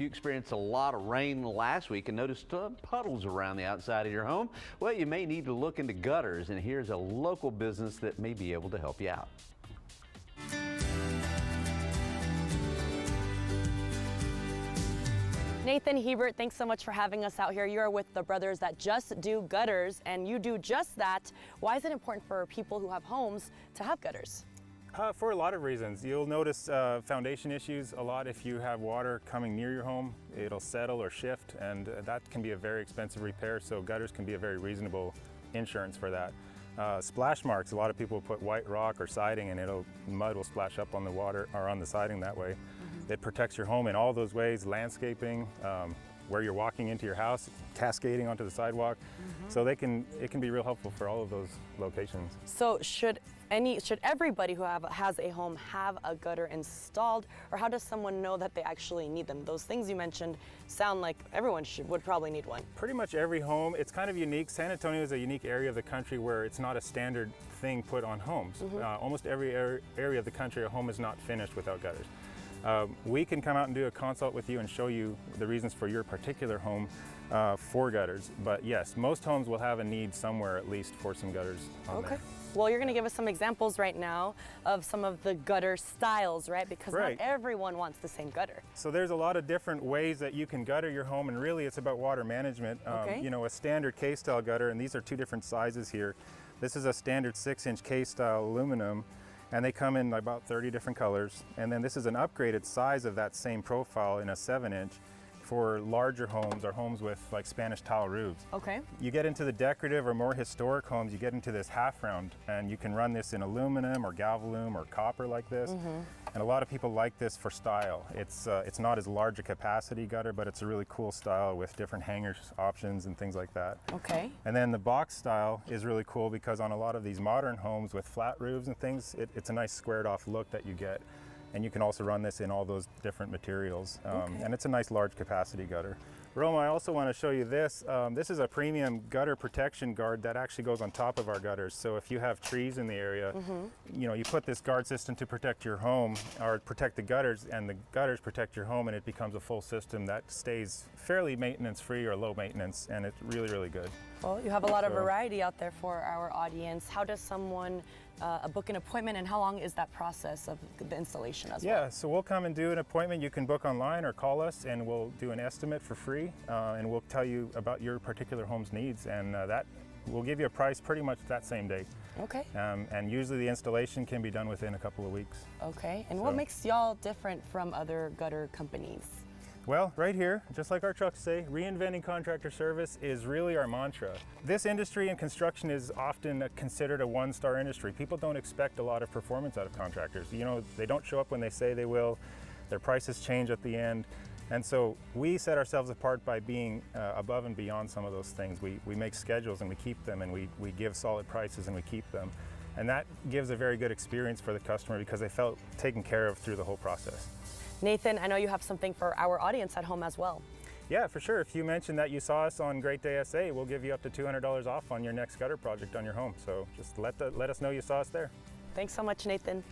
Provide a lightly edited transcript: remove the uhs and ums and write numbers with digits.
You experienced a lot of rain last week and noticed puddles around the outside of your home. Well, you may need to look into gutters, and here's a local business that may be able to help you out. Nathan Hebert, thanks so much for having us out here. You're with the Brothers That Just Do Gutters, and you do just that. Why is it important for people who have homes to have gutters? For a lot of reasons. You'll notice foundation issues a lot if you have water coming near your home. It'll settle or shift, and that can be a very expensive repair, so gutters can be a very reasonable insurance for that. Splash marks, a lot of people put white rock or siding and mud will splash up on the water or on the siding that way. It protects your home in all those ways, landscaping, where you're walking into your house, cascading onto the sidewalk. So it can be real helpful for all of those locations. So should everybody who has a home have a gutter installed, or how does someone know that they actually need them? Those things you mentioned sound like everyone would probably need one. Pretty much every home, it's kind of unique. San Antonio is a unique area of the country where it's not a standard thing put on homes. Almost every area of the country, a home is not finished without gutters. We can come out and do a consult with you and show you the reasons for your particular home for gutters. But yes, most homes will have a need somewhere at least for some gutters on there. Well, you're going to give us some examples right now of some of the gutter styles, right? Because not everyone wants the same gutter. So there's a lot of different ways that you can gutter your home, and really it's about water management. You know, a standard K-style gutter, and these are two different sizes here. This is a standard 6-inch K-style aluminum, and they come in about 30 different colors. And then this is an upgraded size of that same profile in a 7-inch for larger homes or homes with like Spanish tile roofs. You get into the decorative or more historic homes, you get into this half round, and you can run this in aluminum or Galvalume or copper like this. And a lot of people like this for style. It's not as large a capacity gutter, but it's a really cool style with different hanger options and things like that. And then the box style is really cool because on a lot of these modern homes with flat roofs and things, it's a nice squared off look that you get. And you can also run this in all those different materials. And it's a nice large capacity gutter. Roma, I also want to show you this. This is a premium gutter protection guard that actually goes on top of our gutters. So if you have trees in the area, you know, you put this guard system to protect your home or protect the gutters, and the gutters protect your home, and it becomes a full system that stays fairly maintenance free or low maintenance, and it's really, really good. Well, you have a lot of variety out there for our audience. How does someone book an appointment, and how long is that process of the installation as well? Yeah, so we'll come and do an appointment. You can book online or call us, and we'll do an estimate for free, and we'll tell you about your particular home's needs, and that we'll give you a price pretty much that same day. And usually the installation can be done within a couple of weeks. And what makes y'all different from other gutter companies? Well, right here, just like our trucks say, reinventing contractor service is really our mantra. This industry in construction is often considered a one-star industry. People don't expect a lot of performance out of contractors. You know, they don't show up when they say they will. Their prices change at the end. And so we set ourselves apart by being above and beyond some of those things. We make schedules and we keep them, and we give solid prices and we keep them. And that gives a very good experience for the customer because they felt taken care of through the whole process. Nathan, I know you have something for our audience at home as well. Yeah, for sure. If you mention that you saw us on Great Day SA, we'll give you up to $200 off on your next gutter project on your home. So just let us know you saw us there. Thanks so much, Nathan.